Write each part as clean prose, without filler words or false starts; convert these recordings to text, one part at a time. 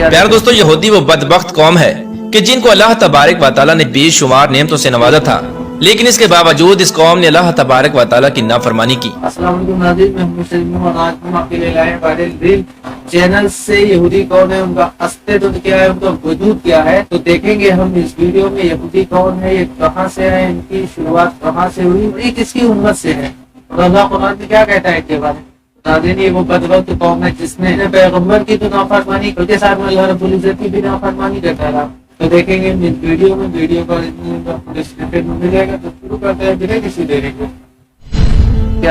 प्यारे दोस्तों, यहूदी वो बदबख्त कौम है कि जिनको अल्लाह तबारक व तआला ने बेशुमार नेमतों से नवाजा था, लेकिन इसके बावजूद इस कौम ने अल्लाह तबारक व तआला की नाफरमानी की। अस्सलाम वालेकुम नाज़रीन, मैं मुस्लिम और आज हम आपके लिए लाए हैं वायरल चैनल से यहूदी कौन है, उनका अस्तित्व क्या है, उनका वजूद क्या है। तो देखेंगे हम इस वीडियो में यहूदी कौन है, ये कहाँ से है, इनकी शुरुआत कहाँ से हुई, ये किसकी उम्मत से है और अल्लाह कुरान में क्या कहता है इसके बारे में। नाज़रीन, ये वो बदबख्त कौम है जिसने पैगम्बर की तो नाफरमानी करके साथ में अल्लाह रब्बुल इज्जत की भी नाफरमानी करता रहा। तो देखेंगे इस वीडियो में, वीडियो का डिस्क्रिप्शन में मिलेगा। तो शुरू करते हैं बिना किसी देरी के।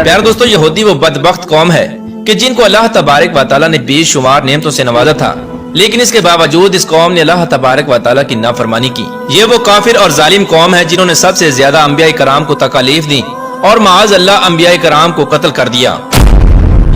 प्यारे दोस्तों, यहूदी वो बदबख्त कौम है कि जिनको अल्लाह तबारक व तआला ने बेशुमार नेमतों से नवाजा था, लेकिन इसके बावजूद इस कौम ने अल्लाह तबारक व तआला की नाफरमानी की। ये वो काफिर और जालिम कौम है जिन्होंने सबसे ज्यादा अंबिया कराम को तकालीफ दी और माज अल्लाह अंबिया कराम को कत्ल कर दिया।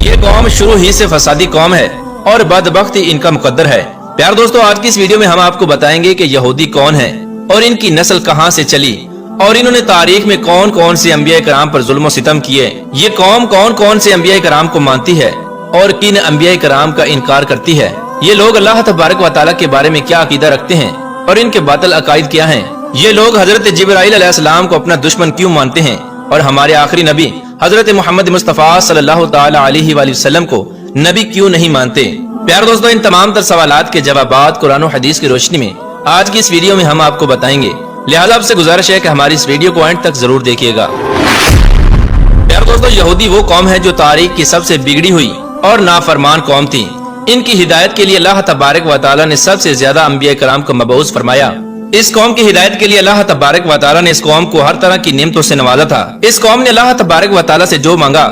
ये कौम शुरू ही से फसादी कौम है और बदबख्ती इनका मुकद्दर है। प्यारे दोस्तों, आज की इस वीडियो में हम आपको बताएंगे कि यहूदी कौन है और इनकी नस्ल कहां से चली और इन्होंने तारीख में कौन कौन से अंबिया कराम पर जुल्म सितम किए। ये कौम कौन कौन से अंबिया कराम को मानती है और किन अंबिया कराम का इनकार करती है। ये लोग अल्लाह तबारक व तआला के बारे में क्या अकीदा रखते हैं और इनके बातिल अकायद क्या हैं। ये लोग हजरत जिब्राइल अलैहिस्सलाम को अपना दुश्मन क्यों मानते हैं और हमारे आखिरी नबी हजरत मोहम्मद मुस्तफा सल्लल्लाहु तआला अलैहि वसल्लम को नबी क्यों नहीं मानते। प्यारे दोस्तों, इन तमाम तर सवालात के जवाबात कुरान और हदीस की रोशनी में आज की इस वीडियो में हम आपको बताएंगे। लिहाजा आपसे गुजारिश है कि हमारी इस वीडियो को एंड तक जरूर देखिएगा। प्यारे दोस्तों, यहूदी वो कौम है जो तारीख की सबसे बिगड़ी हुई और नाफरमान कौम थी। इनकी हिदायत के लिए अल्लाह तबारक व तआला ने सबसे ज्यादा अंबिया कराम को मबऊस फरमाया। इस कौम की हिदायत के लिए अल्लाह तबारक व तआला ने इस कौम को हर तरह की नेमतों से नवाजा था। इस कौम ने अल्लाह तबारक व तआला से जो मांगा,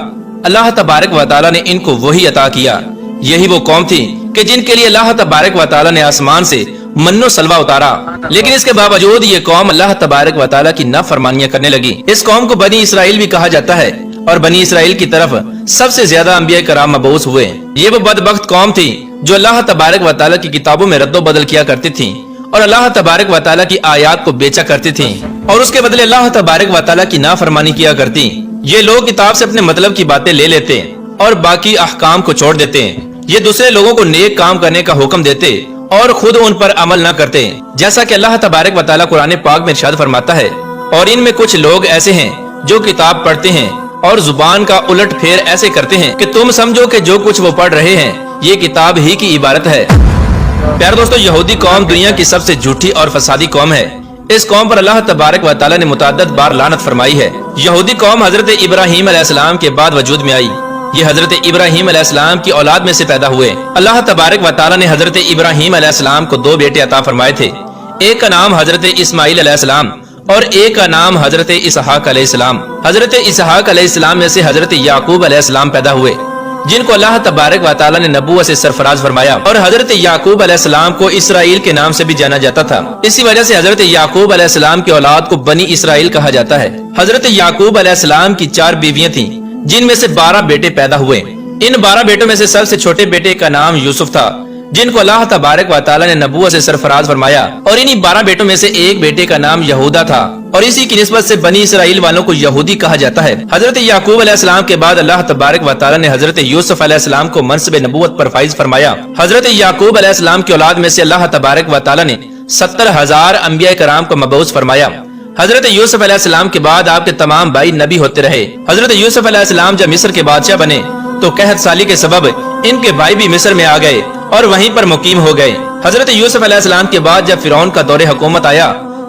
अल्लाह तबारक व तआला ने इनको वही अता किया। यही वो कौम थी कि जिनके लिए अल्लाह तबारक व तआला ने आसमान से मन्नो सलवा उतारा, लेकिन इसके बावजूद ये कौम अल्लाह तबारक व तआला की नाफरमानियां करने लगी। इस कौम को बनी इसराइल भी कहा जाता है और बनी इसराइल की तरफ सबसे ज्यादा अंबिया कराम मबऊस हुए। ये वो बदबख्त कौम थी जो अल्लाह तबारक व तआला की किताबों में रद्दो बदल किया करती थी और अल्लाह तबारक व तआला की आयात को बेचा करती थी और उसके बदले अल्लाह तबारक व तआला की नाफरमानी किया करती। ये लोग किताब से अपने मतलब की बातें ले लेते और बाकी अहकाम को छोड़ देते। ये दूसरे लोगों को नेक काम करने का हुक्म देते और खुद उन पर अमल न करते, जैसा कि अल्लाह तबारक व तआला कुरान पाक में इरशाद फरमाता है। और इनमें कुछ लोग ऐसे हैं जो किताब पढ़ते हैं और जुबान का उलट फेर ऐसे करते हैं कि तुम समझो कि जो कुछ वो पढ़ रहे हैं ये किताब ही की इबारत है। प्यारे दोस्तों, यहूदी कौम दुनिया की सबसे झूठी और फसादी कौम है। इस कौम पर अल्लाह तबारक व तआला ने मुतअद्दिद बार लानत फरमाई है। यहूदी कौम हजरत इब्राहीम अलैहिस्सलाम के बाद वजूद में आई। ये हजरत इब्राहीम अलैहिस्सलाम की औलाद में से पैदा हुए। अल्लाह तबारक व तआला ने हजरत इब्राहीम अलैहिस्सलाम को दो बेटे अता फरमाए थे। एक का नाम हजरत इस्माइल अलैहिस्सलाम और एक का नाम हजरत इसहाक अलैहिस्सलाम। हजरत इसहाक अलैहिस्सलाम में से हजरत याकूब अलैहिस्सलाम पैदा हुए, जिनको अल्लाह तबारक व तआला ने नबूवत से सरफराज फरमाया और हजरत याकूब अलैहिस्सलाम को इसराइल के नाम से भी जाना जाता था। इसी वजह से हजरत याकूब अलैहिस्सलाम की औलाद को बनी इसराइल कहा जाता है। हजरत याकूब अलैहिस्सलाम की 4 बीवियां थीं, जिनमें से 12 बेटे पैदा हुए। इन 12 बेटों में से सबसे छोटे बेटे का नाम यूसुफ था, जिनको अल्लाह तबारक व तआला ने नबूवत से सरफराज फरमाया और इन्हीं 12 बेटों में से एक बेटे का नाम यहूदा था और इसी की निस्बत से बनी इसराइल वालों को यहूदी कहा जाता है। हजरत याकूब अलैहिस्सलाम के बाद अल्लाह तबारक व तआला ने हजरत यूसुफ अलैहिस्सलाम को मनसब नबूवत पर फाइज फरमाया। हजरत याकूब अलैहिस्सलाम की औलाद में से अल्लाह तबारक व तआला ने 70,000 अंबिया कराम को मबऊस फरमाया। हजरत यूसुफ अलैहिस्सलाम के बाद आपके तमाम भाई नबी होते रहे। हजरत यूसुफ अलैहिस्सलाम जब मिस्र के बादशाह बने तो कहत साली के सबब इनके भाई भी मिस्र में आ गए और वहीं पर मुकीम हो गए। हजरत यूसुफ अलैहिस्सलाम के बाद जब फिरौन का दौरे हुकूमत आया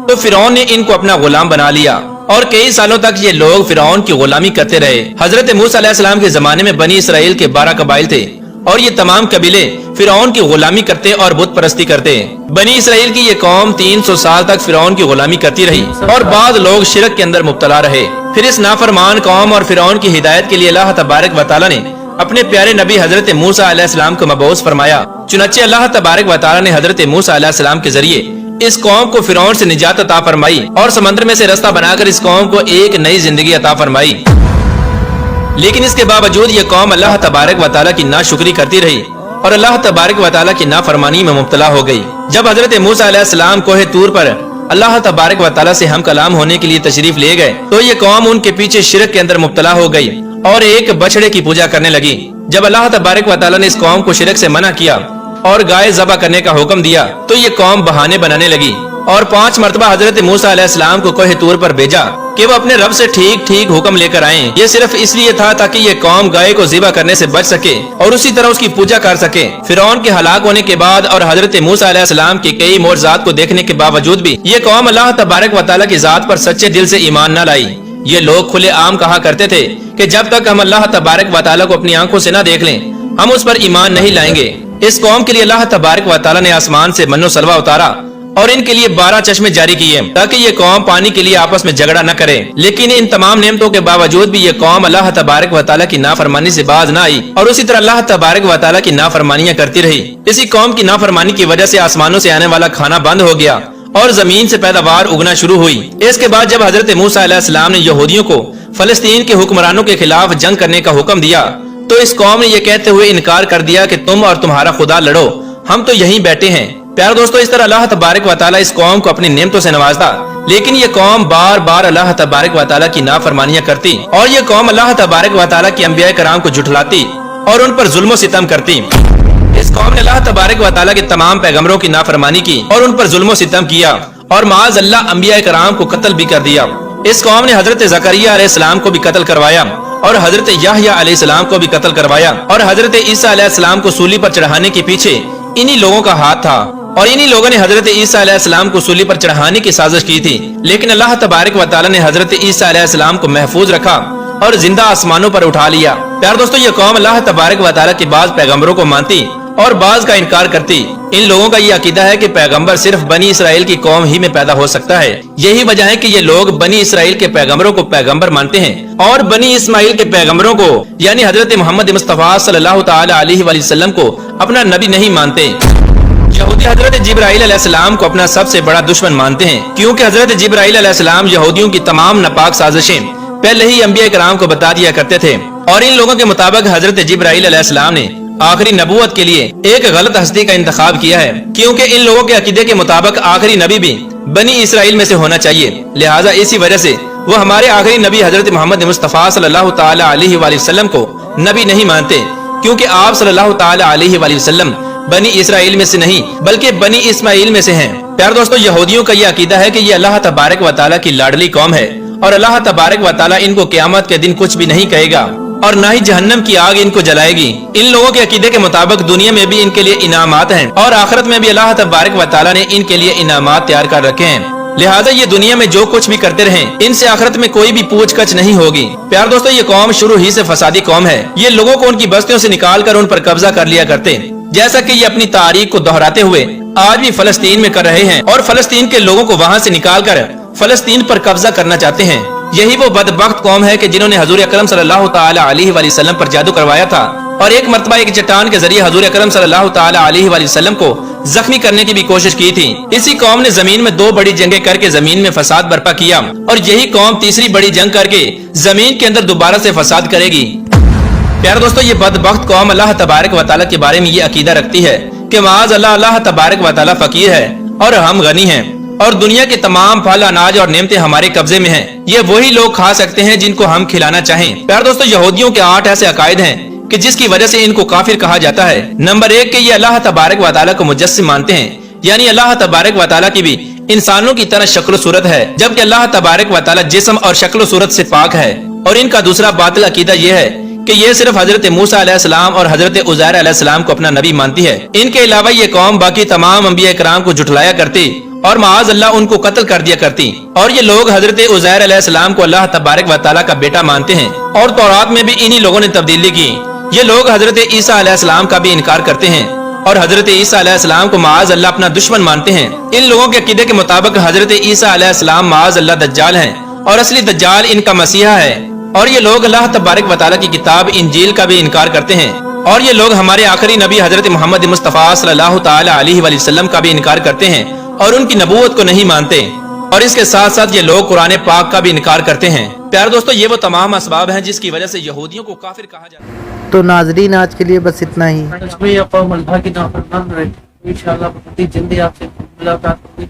तो फिरौन ने इनको अपना गुलाम बना लिया और कई सालों तक ये लोग फिरौन की गुलामी करते रहे। हजरत मूसा अलैहिस्सलाम के जमाने में बनी इसराइल के 12 कबाइल थे और ये तमाम कबीले फिरौन की गुलामी करते और बुत परस्ती करते। बनी इसराइल की ये कौम 300 साल तक फिरौन की गुलामी करती रही और बाद लोग शिरक के अंदर मुब्तला रहे। फिर इस नाफरमान कौम और फिरौन की हिदायत के लिए अल्लाह तबारक व तआला ने अपने प्यारे नबी हजरत मूसा अलैहिस्सलाम को मबऊस फरमाया। चुनाचे अल्लाह तबारक व तआला ने हजरत मूसा अलैहिस्सलाम के जरिए इस कौम को फिरौन से निजात अता फरमाई और समंदर में से रास्ता बनाकर इस कौम को एक नई जिंदगी अता फरमाई। लेकिन इसके बावजूद ये कौम अल्लाह तबारक व तआला की नाशुक्री करती रही और अल्लाह तबारक व तआला की नाफरमानी में मुब्तला हो गई। जब हजरत मूसा अलैहिस्सलाम कोहे तूर पर अल्लाह तबारक व तआला से हम कलाम होने के लिए तशरीफ ले गए तो ये कौम उनके पीछे शिरक के अंदर मुब्तला हो गई और एक बछड़े की पूजा करने लगी। जब अल्लाह तबारक व तआला ने इस कौम को शिरक से मना किया اور گائے ذبح کرنے کا حکم دیا تو یہ قوم بہانے بنانے لگی اور 5 مرتبہ حضرت موسیٰ علیہ السلام کو کوہ طور پر بھیجا کہ وہ اپنے رب سے ٹھیک ٹھیک حکم لے کر آئیں۔ یہ صرف اس لیے تھا تاکہ یہ قوم گائے کو ذبح کرنے سے بچ سکے اور اسی طرح اس کی پوجا کر سکے۔ فرعون کے ہلاک ہونے کے بعد اور حضرت موسیٰ علیہ السلام کے کئی معجزات کو دیکھنے کے باوجود بھی یہ قوم اللہ تبارک و تعالیٰ کی ذات پر سچے دل سے ایمان نہ لائی۔ یہ لوگ کھلے عام کہا کرتے تھے کہ جب تک ہم اللہ تبارک و تعالیٰ کو اپنی آنکھوں سے نہ دیکھ لیں ہم اس پر ایمان نہیں لائیں گے۔ اس قوم کے لیے اللہ تبارک و تعالیٰ نے آسمان سے من و سلوہ اتارا اور ان کے لیے 12 چشمے جاری کیے تاکہ یہ قوم پانی کے لیے آپس میں جھگڑا نہ کرے، لیکن ان تمام نعمتوں کے باوجود بھی یہ قوم اللہ تبارک و تعالیٰ کی نافرمانی سے باز نہ آئی اور اسی طرح اللہ تبارک و تعالیٰ کی نافرمانیاں کرتی رہی۔ اسی قوم کی نافرمانی کی وجہ سے آسمانوں سے آنے والا کھانا بند ہو گیا اور زمین سے پیداوار اگنا شروع ہوئی۔ اس کے بعد جب حضرت موسیٰ علیہ السلام نے یہودیوں کو فلسطین کے حکمرانوں کے خلاف جنگ کرنے کا حکم دیا تو اس قوم نے یہ کہتے ہوئے انکار کر دیا کہ تم اور تمہارا خدا لڑو، ہم تو یہیں بیٹھے ہیں۔ پیارے دوستو، اس طرح اللہ تبارک و تعالیٰ اس قوم کو اپنی نعمتوں سے نوازتا، لیکن یہ قوم بار بار اللہ تبارک و تعالیٰ کی نافرمانیاں کرتی اور یہ قوم اللہ تبارک و تعالیٰ کی انبیاء کرام کو جھٹلاتی اور ان پر ظلم و ستم کرتی۔ اس قوم نے اللہ تبارک و تعالیٰ کے تمام پیغمبروں کی نافرمانی کی اور ان پر ظلم و ستم کیا اور معاذ اللہ انبیاء کرام کو قتل بھی کر دیا۔ اس قوم نے حضرت زکریا علیہ السلام کو بھی قتل کروایا اور حضرت یحییٰ علیہ السلام کو بھی قتل کروایا اور حضرت عیسیٰ علیہ السلام کو سولی پر چڑھانے کے پیچھے انہی لوگوں کا ہاتھ تھا اور انہی لوگوں نے حضرت عیسیٰ علیہ السلام کو سولی پر چڑھانے کی سازش کی تھی، لیکن اللہ تبارک و تعالیٰ نے حضرت عیسیٰ علیہ السلام کو محفوظ رکھا اور زندہ آسمانوں پر اٹھا لیا۔ پیارے دوستو، یہ قوم اللہ تبارک و تعالیٰ کے بعض پیغمبروں کو مانتی اور بعض کا انکار کرتی۔ ان لوگوں کا یہ عقیدہ ہے کہ پیغمبر صرف بنی اسرائیل کی قوم ہی میں پیدا ہو سکتا ہے۔ یہی وجہ ہے کہ یہ لوگ بنی اسرائیل کے پیغمبروں کو پیغمبر مانتے ہیں اور بنی اسماعیل کے پیغمبروں کو یعنی حضرت محمد مصطفیٰ صلی اللہ تعالی علیہ وآلہ وسلم کو اپنا نبی نہیں مانتے۔ یہودی حضرت جبرائیل علیہ السلام کو اپنا سب سے بڑا دشمن مانتے ہیں کیونکہ حضرت جبرائیل علیہ السلام یہودیوں کی تمام ناپاک سازشیں پہلے ہی انبیاء کرام کو بتا دیا کرتے تھے اور ان لوگوں کے مطابق حضرت جبرائیل علیہ السلام نے آخری نبوت کے لیے ایک غلط ہستی کا انتخاب کیا ہے، کیونکہ ان لوگوں کے عقیدے کے مطابق آخری نبی بھی بنی اسرائیل میں سے ہونا چاہیے، لہٰذا اسی وجہ سے وہ ہمارے آخری نبی حضرت محمد مصطفیٰ صلی اللہ تعالی علیہ وآلہ وسلم کو نبی نہیں مانتے، کیونکہ آپ صلی اللہ تعالی علیہ وآلہ وسلم بنی اسرائیل میں سے نہیں بلکہ بنی اسماعیل میں سے ہیں۔ پیارے دوستو، یہودیوں کا یہ عقیدہ ہے کہ یہ اللہ تبارک و تعالیٰ کی لاڈلی قوم ہے اور اللہ تبارک و تعالیٰ ان کو قیامت کے دن کچھ بھی نہیں کہے گا اور نہ ہی جہنم کی آگ ان کو جلائے گی۔ ان لوگوں کے عقیدے کے مطابق دنیا میں بھی ان کے لیے انعامات ہیں اور آخرت میں بھی اللہ تبارک و تعالیٰ نے ان کے لیے انعامات تیار کر رکھے ہیں، لہٰذا یہ دنیا میں جو کچھ بھی کرتے رہیں ان سے آخرت میں کوئی بھی پوچھ گچھ نہیں ہوگی۔ پیارے دوستو، یہ قوم شروع ہی سے فسادی قوم ہے۔ یہ لوگوں کو ان کی بستیوں سے نکال کر ان پر قبضہ کر لیا کرتے، جیسا کہ یہ اپنی تاریخ کو دہراتے ہوئے آج بھی فلسطین میں کر رہے ہیں اور فلسطین کے لوگوں کو وہاں سے نکال کر فلسطین پر قبضہ کرنا چاہتے ہیں۔ یہی وہ بدبخت قوم ہے کہ جنہوں نے حضور اکرم صلی اللہ تعالی علیہ وآلہ وسلم پر جادو کروایا تھا اور ایک مرتبہ ایک چٹان کے ذریعے حضور اکرم صلی اللہ تعالی علیہ وآلہ وسلم کو زخمی کرنے کی بھی کوشش کی تھی۔ اسی قوم نے زمین میں 2 بڑی جنگیں کر کے زمین میں فساد برپا کیا اور یہی قوم تیسری بڑی جنگ کر کے زمین کے اندر دوبارہ سے فساد کرے گی۔ پیارے دوستو، یہ بدبخت قوم اللہ تبارک و تعالیٰ کے بارے میں یہ عقیدہ رکھتی ہے کہ معاذ اللہ تبارک و تعالیٰ فقیر ہے اور ہم غنی ہیں اور دنیا کے تمام پھل، اناج اور نعمتیں ہمارے قبضے میں ہیں، یہ وہی لوگ کھا سکتے ہیں جن کو ہم کھلانا چاہیں۔ پیارے دوستو، یہودیوں کے 8 ایسے عقائد ہیں کہ جس کی وجہ سے ان کو کافر کہا جاتا ہے۔ نمبر 1 کہ یہ اللہ تبارک و تعالیٰ کو مجسم مانتے ہیں، یعنی اللہ تبارک و تعالیٰ کی بھی انسانوں کی طرح شکل و صورت ہے جبکہ اللہ تبارک و تعالیٰ جسم اور شکل و صورت سے پاک ہے۔ اور ان کا دوسرا باطل عقیدہ یہ ہے کہ یہ صرف حضرت موسیٰ علیہ السلام اور حضرت عزیر علیہ السلام کو اپنا نبی مانتی ہے۔ ان کے علاوہ یہ قوم باقی تمام انبیاء کرام کو جھٹلایا کرتی اور معاذ اللہ ان کو قتل کر دیا کرتی، اور یہ لوگ حضرت عزیر علیہ السلام کو اللہ تبارک و تعالیٰ کا بیٹا مانتے ہیں اور تورات میں بھی انہی لوگوں نے تبدیلی کی۔ یہ لوگ حضرت عیسیٰ علیہ السلام کا بھی انکار کرتے ہیں اور حضرت عیسیٰ علیہ السلام کو معاذ اللہ اپنا دشمن مانتے ہیں۔ ان لوگوں کے عقیدے کے مطابق حضرت عیسیٰ علیہ السلام معاذ اللہ دجال ہیں اور اصلی دجال ان کا مسیحا ہے، اور یہ لوگ اللہ تبارک و تعالیٰ کی کتاب انجیل کا بھی انکار کرتے ہیں، اور یہ لوگ ہمارے آخری نبی حضرت محمد مصطفیٰ صلی اللہ تعالی علیہ وآلہ وسلم کا بھی انکار کرتے ہیں اور ان کی نبوت کو نہیں مانتے، اور اس کے ساتھ ساتھ یہ لوگ قرآن پاک کا بھی انکار کرتے ہیں۔ پیارے دوستو، یہ وہ تمام اسباب ہیں جس کی وجہ سے یہودیوں کو کافر کہا جاتا ہے۔ تو ناظرین، آج کے لیے بس اتنا ہی۔ اس میں یہ قوم اللہ کی نافرمان رہے، انشاءاللہ بہت ہی جلدی آپ سے ملاقات ہوگی۔